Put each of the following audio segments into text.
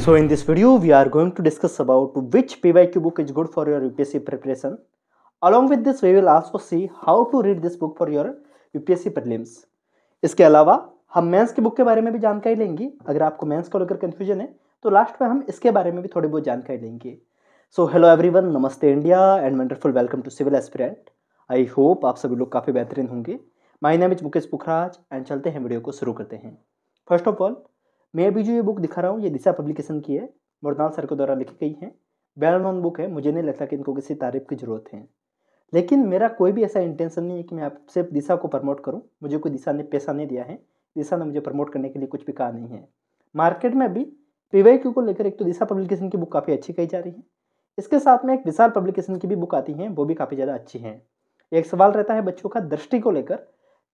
So in this video we are going to discuss about which PYQ book is good for your UPSC preparation. Along with this we will also see how to read this book for your UPSC prelims. इसके अलावा हम mains की book के बारे में भी जानकारी लेंगे। अगर आपको मेंस को लेकर कंफ्यूजन है तो लास्ट में हम इसके बारे में भी थोड़ी बहुत जानकारी लेंगे। सो हेलो एवरीवन, नमस्ते India and wonderful welcome to civil aspirant. I hope आप सभी लोग काफ़ी बेहतरीन होंगे। My name is Mukesh Pukhraj and चलते हैं वीडियो को शुरू करते हैं। फर्स्ट ऑफ ऑल, मैं अभी जो ये बुक दिखा रहा हूँ ये दिशा पब्लिकेशन की है, मुरदान सर के द्वारा लिखी गई है। वेल नोन बुक है, मुझे नहीं लगता कि इनको किसी तारीफ की ज़रूरत है। लेकिन मेरा कोई भी ऐसा इंटेंशन नहीं है कि मैं आपसे दिशा को प्रमोट करूं। मुझे कोई दिशा ने पैसा नहीं दिया है, दिशा ने मुझे प्रमोट करने के लिए कुछ भी कहा नहीं है। मार्केट में अभी PYQ को लेकर एक तो दिशा पब्लिकेशन की बुक काफ़ी अच्छी कही जा रही है, इसके साथ में एक विशाल पब्लिकेशन की भी बुक आती है, वो भी काफ़ी ज़्यादा अच्छी है। एक सवाल रहता है बच्चों का दृष्टि को लेकर,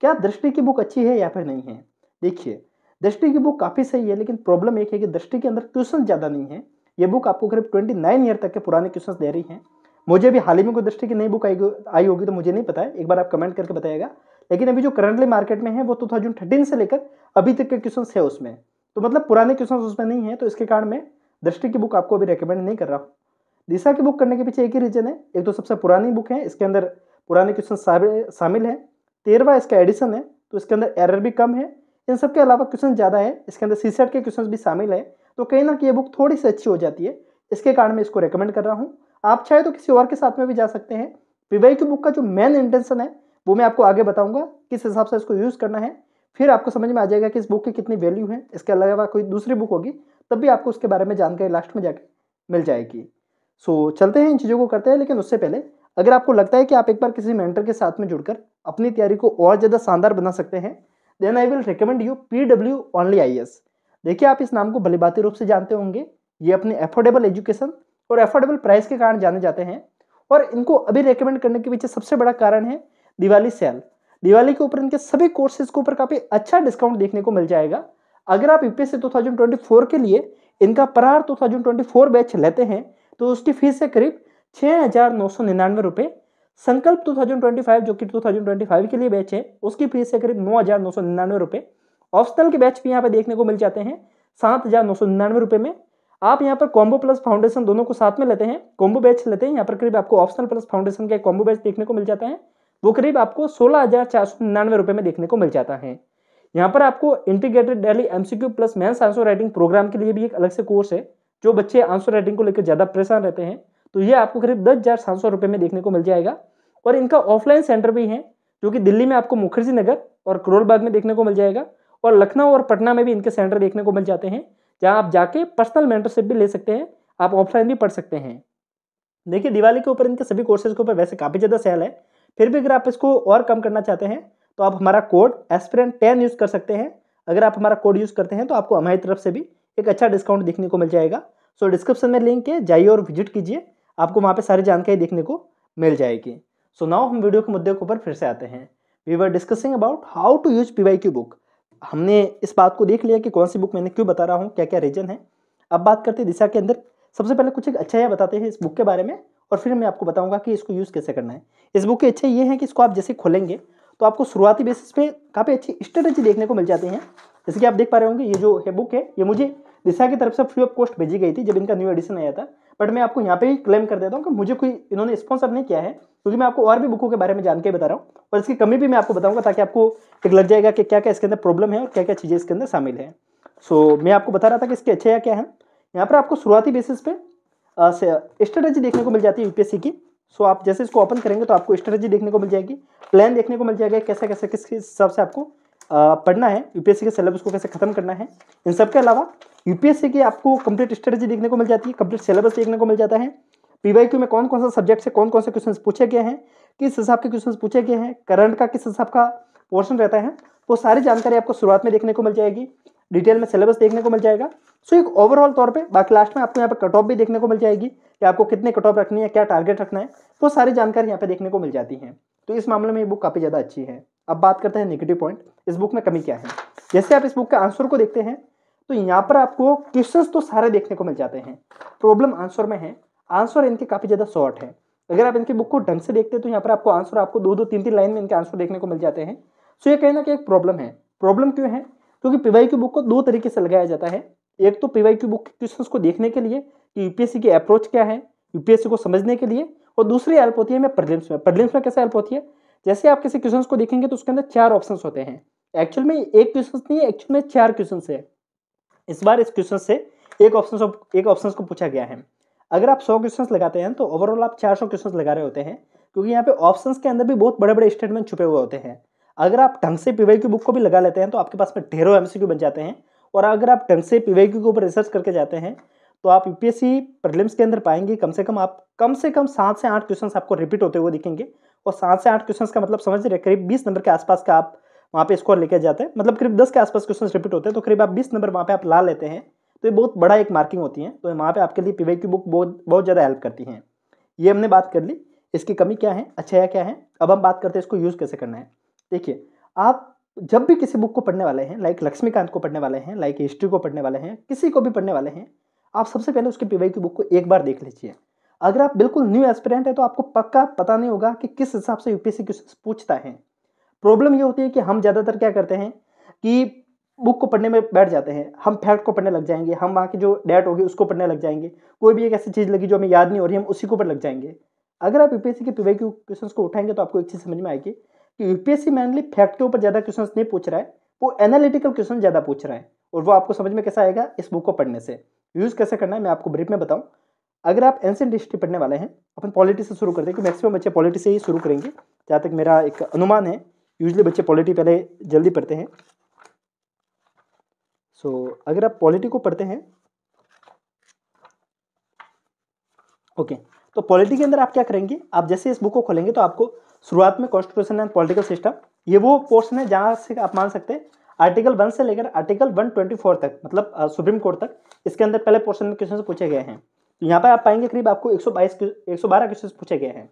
क्या दृष्टि की बुक अच्छी है या फिर नहीं है। देखिए, दृष्टि की बुक काफ़ी सही है, लेकिन प्रॉब्लम एक है कि दृष्टि के अंदर क्वेश्चन ज़्यादा नहीं है। ये बुक आपको करीब 29 ईयर तक के पुराने क्वेश्चन दे रही है। मुझे भी हाल ही में कोई दृष्टि की नई बुक आई होगी तो मुझे नहीं पता है, एक बार आप कमेंट करके बताइएगा। लेकिन अभी जो करंटली मार्केट में है वो 2013 से लेकर अभी तक के क्वेश्चन है उसमें, तो मतलब पुराने क्वेश्चन उसमें नहीं है। तो इसके कारण मैं दृष्टि की बुक आपको अभी रिकमेंड नहीं कर रहा हूँ। दिशा की बुक करने के पीछे एक ही रीजन है, एक तो सबसे पुरानी बुक है, इसके अंदर पुराने क्वेश्चन शामिल है, 13वां इसका एडिशन है, तो इसके अंदर एरर भी कम है। इन सब के अलावा क्वेश्चन ज़्यादा है, इसके अंदर सीसेट के क्वेश्चन भी शामिल है, तो कहीं ना कहीं ये बुक थोड़ी सी अच्छी हो जाती है। इसके कारण मैं इसको रेकमेंड कर रहा हूँ। आप चाहे तो किसी और के साथ में भी जा सकते हैं। PYQ बुक का जो मेन इंटेंशन है वो मैं आपको आगे बताऊंगा किस हिसाब से इसको यूज़ करना है, फिर आपको समझ में आ जाएगा कि इस बुक की कितनी वैल्यू है। इसके अलावा कोई दूसरी बुक होगी तब भी आपको उसके बारे में जानकारी लास्ट में जाके मिल जाएगी। सो चलते हैं, इन चीज़ों को करते हैं। लेकिन उससे पहले अगर आपको लगता है कि आप एक बार किसी मेंटर के साथ में जुड़कर अपनी तैयारी को और ज़्यादा शानदार बना सकते हैं, then I will recommend you PW only IAS। देखिए, आप इस नाम को भलीभांति रूप से जानते होंगे। ये अपने अफोर्डेबल एजुकेशन और अफोर्डेबल प्राइस के कारण जाने जाते हैं, और इनको अभी रेकमेंड करने के पीछे सबसे बड़ा कारण है दिवाली सेल। दिवाली के ऊपर इनके सभी कोर्सेज के ऊपर काफ़ी अच्छा डिस्काउंट देखने को मिल जाएगा। अगर आप UPSC 2024 के लिए इनका प्रहार 2024 बैच लेते हैं तो उसकी फीस है करीब 6,999 रुपये। संकल्प 2025 जो कि 2025 के लिए बैच है उसकी फीस है करीब 9,999 रुपये। ऑप्शनल के बैच भी यहाँ पे देखने को मिल जाते हैं 7,999 रुपये में। आप यहाँ पर कॉम्बो प्लस फाउंडेशन दोनों को साथ में लेते हैं, कॉम्बो बैच लेते हैं, यहाँ पर करीब आपको ऑप्शनल प्लस फाउंडेशन का एक कॉम्बो बैच देखने को मिल जाता है, वो करीब आपको 16,499 रुपये में देखने को मिल जाता है। यहाँ पर आपको integrated daily MCQ plus mains answer writing programme के लिए भी एक अलग से कोर्स है। जो बच्चे आंसर राइटिंग को लेकर ज़्यादा परेशान रहते हैं तो ये आपको करीब 10,700 रुपये में देखने को मिल जाएगा। और इनका ऑफलाइन सेंटर भी है जो कि दिल्ली में आपको मुखर्जी नगर और करोल बाग में देखने को मिल जाएगा, और लखनऊ और पटना में भी इनके सेंटर देखने को मिल जाते हैं, जहां आप जाके पर्सनल मेंटरशिप भी ले सकते हैं, आप ऑफलाइन भी पढ़ सकते हैं। देखिए, दिवाली के ऊपर इनके सभी कोर्सेज के ऊपर वैसे काफ़ी ज़्यादा सेल है, फिर भी अगर आप इसको और कम करना चाहते हैं तो आप हमारा कोड एस्पिरेंट10 यूज़ कर सकते हैं। अगर आप हमारा कोड यूज़ करते हैं तो आपको हमारी तरफ से भी एक अच्छा डिस्काउंट देखने को मिल जाएगा। सो डिस्क्रिप्शन में लिंक है, जाइए और विजिट कीजिए, आपको वहाँ पर सारी जानकारी देखने को मिल जाएगी। सो नाउ हम वीडियो के मुद्दे के ऊपर फिर से आते हैं। We were discussing about how to use PYQ book. हमने इस बात को देख लिया कि कौन सी बुक मैंने क्यों बता रहा हूँ, क्या क्या रीजन है। अब बात करते हैं दिशा के अंदर। सबसे पहले कुछ एक अच्छाइयाँ बताते हैं इस बुक के बारे में, और फिर मैं आपको बताऊंगा कि इसको यूज़ कैसे करना है। इस बुक की अच्छाई ये है कि इसको आप जैसे खोलेंगे तो आपको शुरुआती बेसिस पे काफ़ी अच्छी स्ट्रेटेजी देखने को मिल जाती हैं। जैसे कि आप देख पा रहे होंगे, ये जो है बुक है ये मुझे दिशा की तरफ से फ्री ऑफ कॉस्ट भेजी गई थी जब इनका न्यू एडिशन आया था। बट मैं आपको यहाँ पे ही क्लेम कर देता हूँ कि मुझे कोई इन्होंने स्पॉन्सर नहीं किया है, क्योंकि मैं आपको और भी बुकों के बारे में जानकारी बता रहा हूँ और इसकी कमी भी मैं आपको बताऊंगा, ताकि आपको एक लग जाएगा कि क्या क्या इसके अंदर प्रॉब्लम है और क्या क्या चीज़ें इसके अंदर शामिल है। सो मैं आपको बता रहा था कि इसके अच्छे क्या है। यहाँ पर आपको शुरुआती बेसिस पे स्ट्रेटेजी देखने को मिल जाती है UPSC की। सो आप जैसे इसको ओपन करेंगे तो आपको स्ट्रेटेजी देखने को मिल जाएगी, प्लान देखने को मिल जाएगा, कैसे कैसे किस हिसाब से आपको पढ़ना है, UPSC के सिलेबस को कैसे खत्म करना है। इन सब के अलावा UPSC की आपको कंप्लीट स्ट्रेटेजी देखने को मिल जाती है, कंप्लीट सिलेबस देखने को मिल जाता है। PYQ में कौन कौन सा सब्जेक्ट से कौन कौन से क्वेश्चन पूछे गए हैं, किस हिसाब के क्वेश्चन पूछे गए हैं, करंट का किस हिसाब का पोर्शन रहता है, वो सारी जानकारी आपको शुरुआत में देखने को मिल जाएगी। डिटेल में सिलेबस देखने को मिल जाएगा। सो एक ओवरऑल तौर पे बाकी लास्ट में आपको यहाँ पर कट ऑफ भी देखने को मिल जाएगी कि आपको कितने कट ऑफ रखनी है, क्या टारगेट रखना है, वो सारी जानकारी यहाँ पे देखने को मिल जाती है। तो इस मामले में ये बुक काफ़ी ज़्यादा अच्छी है। अब बात करते हैं नेगेटिव पॉइंट, इस बुक में कमी क्या है। जैसे आप इस बुक के आंसर को देखते हैं तो यहाँ पर आपको क्वेश्चंस तो सारे देखने को मिल जाते हैं, प्रॉब्लम आंसर में है। आंसर इनके काफ़ी ज़्यादा शॉर्ट है। अगर आप इनकी बुक को ढंग से देखते हैं तो यहाँ पर आपको आंसर आपको 2-2, 3-3 लाइन में इनके आंसर देखने को मिल जाते हैं। सो ये कहीं ना कहीं एक प्रॉब्लम है। प्रॉब्लम क्यों है? क्योंकि PYQ बुक को दो तरीके से लगाया जाता है। एक तो पीवाईक्यू बुक के क्वेश्चंस को देखने के लिए कि यूपीएससी की अप्रोच क्या है, यूपीएससी को समझने के लिए, और दूसरी हेल्प होती है प्रीलिम्स में। प्रीलिम्स में कैसे हेल्प होती है, जैसे आप किसी क्वेश्चंस को देखेंगे तो उसके अंदर 4 ऑप्शंस होते हैं। एक्चुअल में एक क्वेश्चन नहीं है, एक्चुअल में 4 क्वेश्चन है। इस बार इस क्वेश्चन से एक ऑप्शन को पूछा गया है। अगर आप 100 क्वेश्चंस लगाते हैं तो ओवरऑल आप 400 क्वेश्चंस लगा रहे होते हैं, क्योंकि यहाँ पे ऑप्शंस के अंदर भी बहुत बड़े बड़े स्टेटमेंट छुपे हुए होते हैं। अगर आप ढंग से पीवाईक्यू बुक को भी लगा लेते हैं तो आपके पास में ढेरों एमसीक्यू बन जाते हैं। और अगर आप ढंग से पीवाईक्यू के ऊपर रिसर्च करके जाते हैं तो आप यूपीएससी प्रीलिम्स के अंदर पाएंगे कम से कम 7 से 8 क्वेश्चन आपको रिपीट होते हुए दिखेंगे। और 7 से 8 क्वेश्चन का मतलब समझ रहे, करीब 20 नंबर के आसपास का आप वहाँ पे स्कोर लेके जाते हैं। मतलब करीब 10 के आसपास क्वेश्चन रिपीट होते हैं, तो करीब आप 20 नंबर वहाँ पे आप ला लेते हैं। तो ये बहुत बड़ा एक मार्किंग होती है। तो वहाँ पे आपके लिए पीवाईक्यू बुक बहुत ज़्यादा हेल्प करती हैं। ये हमने बात कर ली, इसकी कमी क्या है, अच्छा क्या है। अब हम बात करते हैं इसको यूज़ कैसे करना है। देखिए, आप जब भी किसी बुक को पढ़ने वाले हैं, लाइक लक्ष्मीकांत को पढ़ने वाले हैं, लाइक हिस्ट्री को पढ़ने वाले हैं, किसी को भी पढ़ने वाले हैं, आप सबसे पहले उसके पीवाईक्यू बुक को एक बार देख लीजिए। अगर आप बिल्कुल न्यू एस्पिरेंट है तो आपको पक्का पता नहीं होगा कि किस हिसाब से यूपीएससी क्वेश्चन पूछता है। प्रॉब्लम ये होती है कि हम ज़्यादातर क्या करते हैं कि बुक को पढ़ने में बैठ जाते हैं, हम फैक्ट को पढ़ने लग जाएंगे, हम वहाँ की जो डेट होगी उसको पढ़ने लग जाएंगे, कोई भी एक ऐसी चीज़ लगी जो हमें याद नहीं हो रही, हम उसी के ऊपर लग जाएंगे। अगर आप यूपीएससी के पीवाईक्यू क्वेश्चंस को उठाएंगे तो आपको एक चीज़ समझ में आएगी कि यूपीएससी मेनली फैक्ट के ऊपर ज़्यादा क्वेश्चंस नहीं पूछ रहा है, वो एनालिटिकल क्वेश्चन ज़्यादा पूछ रहा है। और वो आपको समझ में कैसा आएगा, इस बुक को पढ़ने से। यूज़ कैसे करना है मैं आपको ब्रीफ में बताऊँ। अगर आप एंशिएंट हिस्ट्री पढ़ने वाले हैं, अपन पॉलिटी से शुरू करते हैं, कि मैक्सिमम बच्चे पॉलिटी से ही शुरू करेंगे, जहाँ तक मेरा एक अनुमान है। यूजली बच्चे पॉलिटी पहले जल्दी पढ़ते हैं। अगर आप पॉलिटी को पढ़ते हैं, ओके, तो पॉलिटी के अंदर आप क्या करेंगे, आप जैसे इस बुक को खोलेंगे तो आपको शुरुआत में कॉन्स्टिट्यूशन एंड पॉलिटिकल सिस्टम, ये वो पोर्शन है जहाँ से आप मान सकते हैं आर्टिकल 1 से लेकर आर्टिकल 124 तक, मतलब सुप्रीम कोर्ट तक, इसके अंदर पहले पोर्शन में क्वेश्चन पूछे गए हैं। तो यहाँ पर आप पाएंगे करीब आपको 112 क्वेश्चन पूछे गए हैं।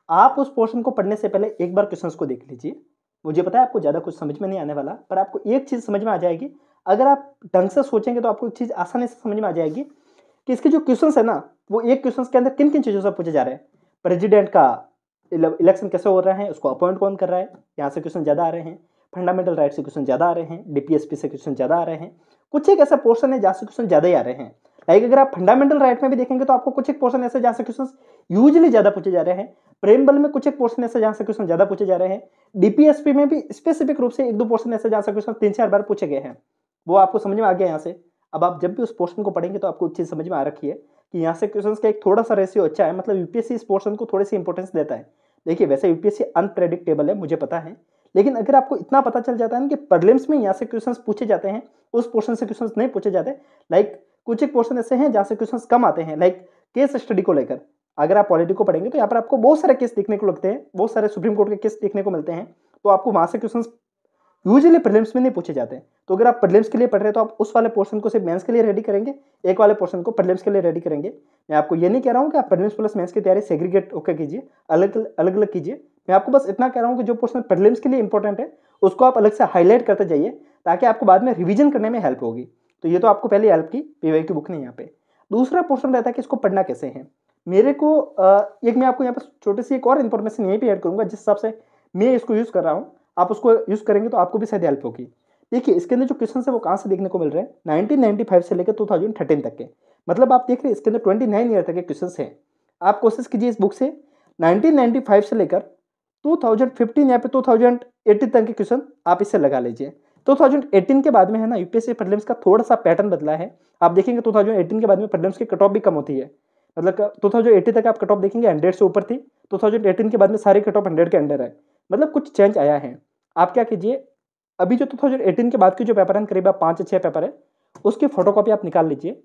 आप उस पोर्शन को पढ़ने से पहले एक बार क्वेश्चन को देख लीजिए। मुझे पता है आपको ज़्यादा कुछ समझ में नहीं आने वाला, पर आपको एक चीज़ समझ में आ जाएगी। अगर आप ढंग से सोचेंगे तो आपको एक चीज़ आसानी से समझ में आ जाएगी कि इसके जो क्वेश्चंस है ना, वो एक क्वेश्चन के अंदर किन किन चीज़ों से पूछे जा रहे हैं। प्रेसिडेंट का इलेक्शन कैसे हो रहा है, उसको अपॉइंट कौन कर रहा है, यहाँ से क्वेश्चन ज़्यादा आ रहे हैं। फंडामेंटल राइट से क्वेश्चन ज़्यादा आ रहे हैं, डीपीएसपी से क्वेश्चन ज़्यादा आ रहे हैं। कुछ एक ऐसा पोर्शन है जहाँ से क्वेश्चन ज़्यादा ही आ रहे हैं। लाइक अगर आप फंडामेंटल राइट में भी देखेंगे तो आपको कुछ एक पोर्शन ऐसे जहाँ से क्वेश्चन यूजली ज़्यादा पूछे जा रहे हैं। प्रेमबल में कुछ एक पोर्शन ऐसे जहाँ से क्वेश्चन ज़्यादा पूछे जा रहे हैं। डीपीएसपी में भी स्पेसिफिक रूप से 1-2 पोर्शन ऐसे जहाँ से क्वेश्चन 3-4 बार पूछे गए हैं। वो आपको समझ में आ गया यहाँ से। अब आप जब भी उस पोर्शन को पढ़ेंगे तो आपको एक चीज़ समझ में आ रखी है कि यहाँ से क्वेश्चंस का एक थोड़ा सा रेशियो अच्छा है, मतलब यूपीएससी इस पोर्शन को थोड़ी सी इंपॉर्टेंस देता है। देखिए, वैसे यूपीएससी अनप्रेडिक्टेबल है, मुझे पता है, लेकिन अगर आपको इतना पता चल जाता है कि प्रीलिम्स में यहाँ से क्वेश्चंस पूछे जाते हैं, उस पोर्शन से क्वेश्चंस नहीं पूछे जाते। लाइक कुछ एक पोर्शन ऐसे हैं जहाँ से क्वेश्चंस कम आते हैं, लाइक केस स्टडी को लेकर। अगर आप पॉलिटी को पढ़ेंगे तो यहाँ पर आपको बहुत सारे केस देखने को लगते हैं, बहुत सारे सुप्रीम कोर्ट के केस देखने को मिलते हैं। तो आपको वहाँ से क्वेश्चंस यूजुअली प्रीलिम्स में नहीं पूछे जाते हैं। तो अगर आप प्रीलिम्स के लिए पढ़ रहे हैं तो आप उस वाले पोर्शन को सिर्फ मेंस के लिए रेडी करेंगे, एक वाले पोर्शन को प्रीलिम्स के लिए रेडी करेंगे। मैं आपको ये नहीं कह रहा हूँ कि आप प्रीलिम्स प्लस मेंस की तैयारी सेग्रीगेट होकर कीजिए, अलग अलग कीजिए। मैं आपको बस इतना कह रहा हूँ कि जो पोर्शन प्रीलिम्स के लिए इंपॉर्टेंट है उसको आप अलग से हाईलाइट करते जाइए, ताकि आपको बाद में रिवीजन करने में हेल्प होगी। तो ये तो आपको पहले हेल्प की पीवाईक्यू बुक ने यहाँ पे। दूसरा पोर्शन रहता है कि इसको पढ़ना कैसे है। मेरे को एक मैं आपको यहाँ पर छोटी सी एक और इन्फॉर्मेशन यहीं पे ऐड करूँगा, जिस हिसाब से मैं इसको यूज़ कर रहा हूँ, आप उसको यूज़ करेंगे तो आपको भी शायद हेल्प होगी। देखिए, इसके अंदर जो क्वेश्चन है वो कहाँ से देखने को मिल रहे हैं, 1995 से लेकर 2013 तक के। मतलब आप देख रहे हैं इसके अंदर 29 ईयर तक के क्वेश्चन हैं। आप कोशिश कीजिए इस बुक से 1995 से लेकर 2015 या फिर 2018 तक के क्वेश्चन आप इससे लगा लीजिए। 2018 के बाद में है ना, यूपीएससी प्रीलिम्स का थोड़ा सा पैटर्न बदला है। आप देखेंगे 2018 के बाद में प्रीलिम्स की कट ऑफ भी कम होती है। मतलब 2018 तक आप कट ऑफ देखेंगे 100 से ऊपर थी, 2018 के बाद में सारी कट ऑफ 100 के अंडर है। मतलब कुछ चेंज आया है। आप क्या कीजिए, अभी जो 2018 के बाद के जो पेपर हैं, करीब 5 से 6 पेपर है, उसकी फोटोकॉपी आप निकाल लीजिए।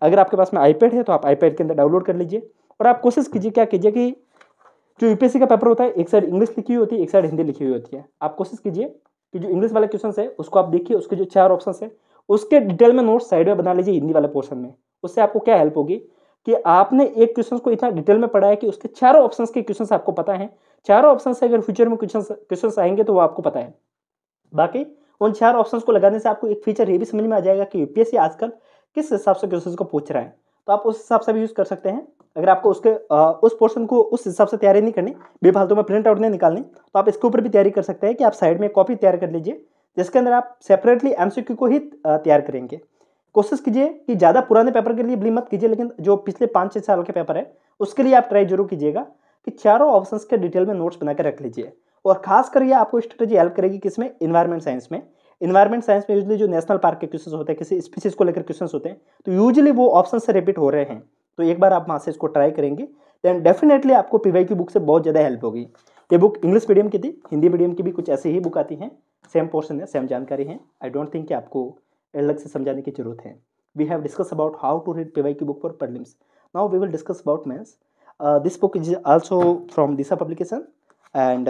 अगर आपके पास में आईपैड है तो आप आईपैड के अंदर डाउनलोड कर लीजिए। और आप कोशिश कीजिए, क्या कीजिए कि जो यूपीएससी का पेपर होता है, एक साइड इंग्लिश लिखी हुई होती है, एक साइड हिंदी लिखी हुई होती है। आप कोशिश कीजिए कि जो इंग्लिश वाले क्वेश्चन है उसको आप देखिए, उसके जो 4 ऑप्शन है उसके डिटेल में नोट साइड में बना लीजिए हिंदी वाले पोर्शन में। उससे आपको क्या हेल्प होगी कि आपने एक क्वेश्चन को इतना डिटेल में पढ़ा है कि उसके चारों ऑप्शन के क्वेश्चन आपको पता है। चारों ऑप्शन से अगर फ्यूचर में क्वेश्चन आएंगे तो वो आपको पता है। बाकी उन 4 ऑप्शंस को लगाने से आपको एक फीचर ये भी समझ में आ जाएगा कि यूपीएससी आजकल किस हिसाब से क्वेश्चंस को पूछ रहा है। तो आप उस हिसाब से भी यूज़ कर सकते हैं। अगर आपको उसके उस पोर्शन को उस हिसाब से तैयारी नहीं करनी, बेफालतू में प्रिंट आउट नहीं निकालनी, तो आप इसके ऊपर भी तैयारी कर सकते हैं कि आप साइड में कॉपी तैयार कर लीजिए, जिसके अंदर आप सेपरेटली एमसीक्यू को ही तैयार करेंगे। कोशिश कीजिए कि ज़्यादा पुराने पेपर के लिए बिलीव मत कीजिए, लेकिन जो पिछले 5-6 साल के पेपर है उसके लिए आप ट्राई जरूर कीजिएगा कि चारों ऑप्शंस के डिटेल में नोट्स बना कर रख लीजिए। और खास कर ये आपको स्ट्रेटेजी हेल्प करेगी किसमें, इन्वायरमेंट साइंस में। इन्वायरमेंट साइंस में यूजली जो नेशनल पार्क के क्वेश्चंस होते हैं, किसी स्पीसीज को लेकर क्वेश्चंस होते हैं, तो यूजली वो ऑप्शन से रिपीट हो रहे हैं। तो एक बार आप वहाँ से इसको ट्राई करेंगे देन डेफिनेटली आपको पीवाईक्यू बुक से बहुत ज़्यादा हेल्प होगी। ये बुक इंग्लिश मीडियम की थी, हिंदी मीडियम की भी कुछ ऐसी ही बुक आती हैं, सेम पोर्शन है, सेम जानकारी है। आई डोंट थिंक कि आपको अलग से समझाने की जरूरत है। We have discuss about how to read PYQ book for prelims. Now we will discuss about mains. This book is also from Disha publication and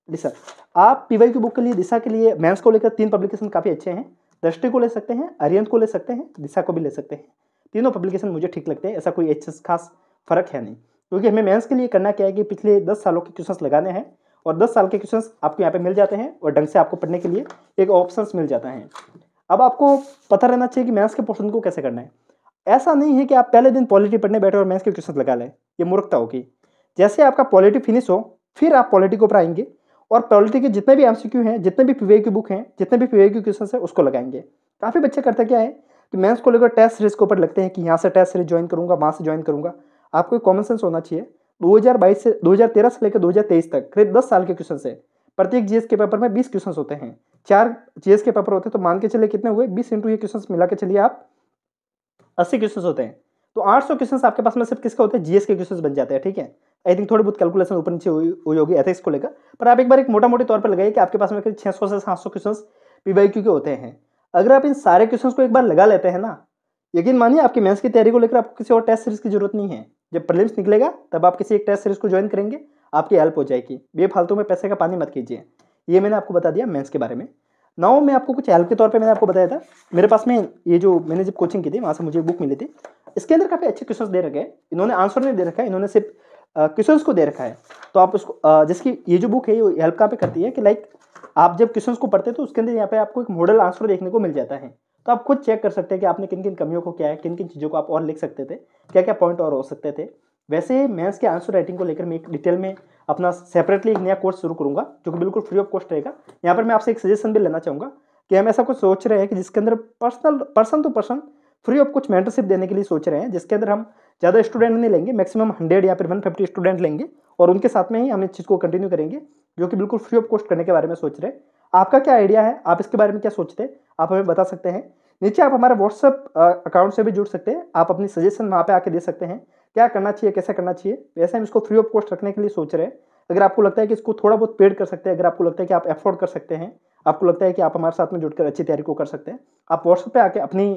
Disha. आप पीवाईक्यू बुक के लिए, दिशा के लिए, मेंस को लेकर 3 पब्लिकेशन काफ़ी अच्छे हैं। दृष्टि को ले सकते हैं, अरिहंत को ले सकते हैं, दिशा को भी ले सकते हैं। तीनों पब्लिकेशन मुझे ठीक लगते हैं, ऐसा कोई खास फर्क है नहीं। क्योंकि हमें मेंस के लिए करना क्या है कि पिछले 10 सालों के क्वेश्चंस लगाने हैं और 10 साल के क्वेश्चंस आपको यहाँ पे मिल जाते हैं और ढंग से आपको पढ़ने के लिए एक ऑप्शंस मिल जाता है। अब आपको पता रहना चाहिए कि मेंस के पोर्शन को कैसे करना है। ऐसा नहीं है कि आप पहले दिन पॉलिटी पढ़ने बैठे और मेंस के क्वेश्चंस लगा लें, ये मूर्खता होगी। जैसे आपका पॉलिटी फिनिश हो फिर आप पॉलिटी के ऊपर आएंगे और पॉलिटी के जितने भी एमसीक्यू हैं, जितने भी पीवाईक्यू बुक हैं, जितने भी पीवाईक्यू क्वेश्चंस हैं उसको लगाएंगे। काफ़ी बच्चे करते क्या है कि मेंस को लेकर टेस्ट सीरीज के ऊपर लगते हैं कि यहाँ से टेस्ट सीरीज ज्वाइन करूँगा, वहाँ से ज्वाइन करूँगा। आपको एक कॉमन सेंस होना चाहिए। 2022 से 2013 से लेकर 2023 तक करीब 10 साल के क्वेश्चन है। प्रत्येक जीएस के पेपर में 20 क्वेश्चन होते हैं। 4 जीएस के पेपर होते हैं, तो मान के चलिए कितने हुए, 20 इंटू ये क्वेश्चन मिला के चलिए आप 80 क्वेश्चन होते हैं। तो 800 क्वेश्चन आपके पास में सिर्फ किसके होते हैं, जीएस के क्वेश्चन बन जाते हैं। ठीक है, आई थिंक थोड़ी बहुत कैलकुलेशन ऊपर नीचे हुई होगी एथिक्स को लेकर, पर आप एक बार एक मोटा मोटी तौर पर लगाइए कि आपके पास में करीब 600 से 700 क्वेश्चन पीवाईक्यू के होते हैं। अगर आप इन सारे क्वेश्चन को एक बार लगा लेते हैं ना, यकीन मानिए आपकी मेंस की तैयारी को लेकर आपको किसी और टेस्ट सीरीज की जरूरत नहीं है। जब प्रीलिम्स निकलेगा तब आप किसी एक टेस्ट सीरीज को ज्वाइन करेंगे, आपकी हेल्प हो जाएगी। बेफालतू में पैसे का पानी मत कीजिए। ये मैंने आपको बता दिया मेंस के बारे में। नाउ मैं आपको कुछ हेल्प के तौर पे मैंने आपको बताया था, मेरे पास में ये जो मैंने जब कोचिंग की थी वहाँ से मुझे बुक मिली थी, इसके अंदर काफ़ी अच्छे क्वेश्चन दे रखे हैं। इन्होंने आंसर नहीं दे रखा है, इन्होंने सिर्फ क्वेश्चन को दे रखा है। तो आप उसको जिसकी ये जो बुक है ये हेल्प कहाँ पे करती है कि लाइक आप जब क्वेश्चन को पढ़ते हैं तो उसके अंदर यहाँ पे आपको एक मॉडल आंसर देखने को मिल जाता है। तो आप खुद चेक कर सकते हैं कि आपने किन किन कमियों को क्या है, किन किन चीज़ों को आप और लिख सकते थे, क्या क्या पॉइंट और हो सकते थे। वैसे मेंस के आंसर राइटिंग को लेकर मैं एक डिटेल में अपना सेपरेटली एक नया कोर्स शुरू करूंगा जो कि बिल्कुल फ्री ऑफ कॉस्ट रहेगा। यहाँ पर मैं आपसे एक सजेशन भी लेना चाहूँगा कि हम ऐसा कुछ सोच रहे हैं कि जिसके अंदर person to person free of कुछ मेंटरशिप देने के लिए सोच रहे हैं, जिसके अंदर हम ज़्यादा स्टूडेंट नहीं लेंगे, मैक्सिमम 100 या फिर 150 स्टूडेंट लेंगे और उनके साथ में ही हम इस चीज़ को कंटिन्यू करेंगे, जो कि बिल्कुल फ्री ऑफ कॉस्ट करने के बारे में सोच रहे हैं। आपका क्या आइडिया है, आप इसके बारे में क्या सोचते हैं, आप हमें बता सकते हैं। नीचे आप हमारे व्हाट्सएप अकाउंट से भी जुड़ सकते हैं, आप अपनी सजेशन वहाँ पे आके दे सकते हैं, क्या करना चाहिए, कैसे करना चाहिए। वैसे हम इसको फ्री ऑफ कॉस्ट रखने के लिए सोच रहे हैं। अगर आपको लगता है कि इसको थोड़ा बहुत पेड कर सकते हैं, अगर आपको लगता है कि आप अफोर्ड कर सकते हैं, आपको लगता है कि आप हमारे साथ में जुड़कर अच्छी तैयारी को कर सकते हैं, आप व्हाट्सएप पे आके अपनी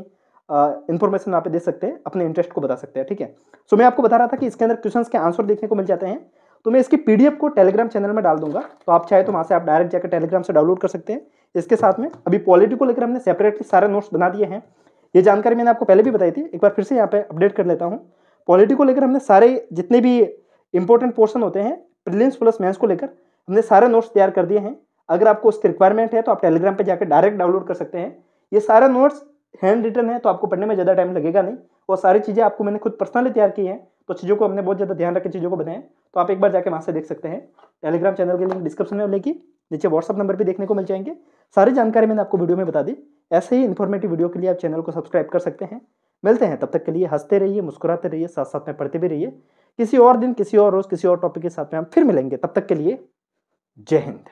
इन्फॉर्मेशन वहाँ पे दे सकते हैं, अपने इंटरेस्ट को बता सकते हैं। ठीक है, सो मैं आपको बता रहा था कि इसके अंदर क्वेश्चंस के आंसर देखने को मिल जाते हैं। तो मैं इसकी पीडीएफ को टेलीग्राम चैनल में डाल दूंगा, तो आप चाहे तो वहाँ से आप डायरेक्ट जाकर टेलीग्राम से डाउनलोड कर सकते हैं। इसके साथ में अभी पॉलिटी को लेकर हमने सेपरेटली सारे नोट्स बना दिए हैं। ये जानकारी मैंने आपको पहले भी बताई थी, एक बार फिर से यहाँ पे अपडेट कर लेता हूँ। पॉलिटी को लेकर हमने सारे जितने भी इंपॉर्टेंट पोर्शन होते हैं प्रीलिम्स प्लस मेंस को लेकर हमने सारे नोट्स तैयार कर दिए हैं। अगर आपको उसकी रिक्वायरमेंट है तो आप टेलीग्राम पे जाकर डायरेक्ट डाउनलोड कर सकते हैं। ये सारे नोट्स हैंड रिटन है, तो आपको पढ़ने में ज़्यादा टाइम लगेगा नहीं, और सारी चीज़ें आपको मैंने खुद पर्सनली तैयार की हैं, तो चीज़ों को हमने बहुत ज़्यादा ध्यान रख के चीज़ों को बनाए। तो आप एक बार जाके वहाँ से देख सकते हैं। टेलीग्राम चैनल के लिंक डिस्क्रिप्शन में मिलेगी, नीचे व्हाट्सअप नंबर भी देखने को मिल जाएंगे। सारी जानकारी मैंने आपको वीडियो में बता दी। ऐसे ही इन्फॉर्मेटिव वीडियो के लिए आप चैनल को सब्सक्राइब कर सकते हैं। मिलते हैं, तब तक के लिए हंसते रहिए, मुस्कुराते रहिए, साथ साथ में पढ़ते भी रहिए। किसी और दिन, किसी और रोज़, किसी और टॉपिक के साथ में हम फिर मिलेंगे। तब तक के लिए जय हिंद।